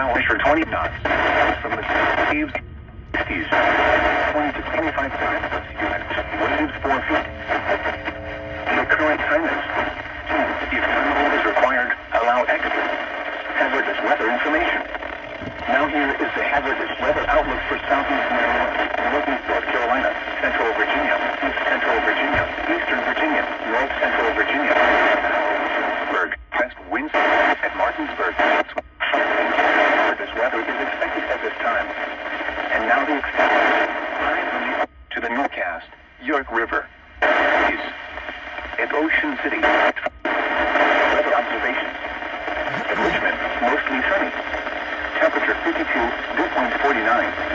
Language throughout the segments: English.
showers for 20 knots. From the received 50s, 20 to 25 times units, waves 4 feet. The current time is 2. If time is required, allow extra hazardous weather information. Now here is the hazardous weather outlook for southeast Maryland, northeast North Carolina, central Virginia, east central Virginia, eastern Virginia, north central Virginia, west winds at Martinsburg. Hazardous weather is expected at this time. And now the extent to the northcast, York River. At Ocean City, weather observations. At Richmond, mostly sunny. Temperature 52, dew point 49,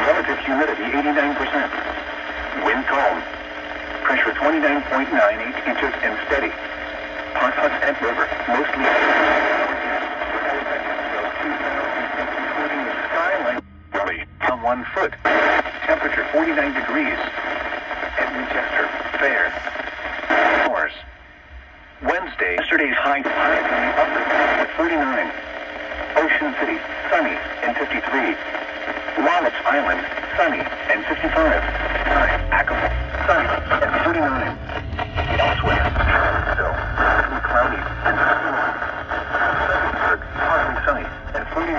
relative humidity 89%. Wind calm. Pressure 29.98 inches and steady. Pont-Hudson River, mostly including the skyline, really, on 1 foot. Temperature 49 degrees. At Winchester, fair. Hours. Wednesday, yesterday's high in the upper 49. Ocean City, sunny and 53. Wallops Island, sunny and 55. Acapulco, sunny and 49. Elsewhere, still cloudy and 51. Partly sunny and 49.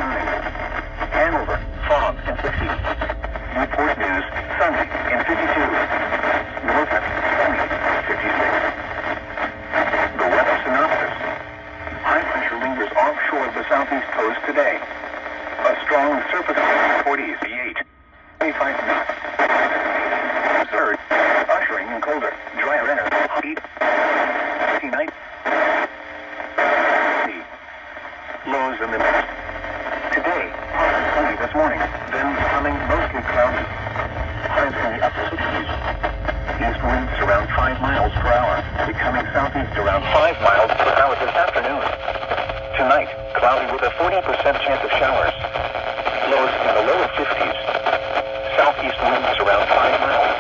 Hanover, fog and 50. Newport News, sunny and 52. Norfolk, sunny, 56. The weather synopsis. High pressure lingers offshore of the southeast coast today. A strong surface 48, 25 knots. Third, ushering in colder, drier air. Heat 59. Lows in the mist. Today, sunny this morning, then becoming mostly cloudy. Highs in the upper 60s. East winds around 5 miles per hour, becoming southeast around 5 miles per hour this afternoon. Tonight, cloudy with a 40% chance of showers. Lows in the lower 50s. Southeast winds around 5 miles.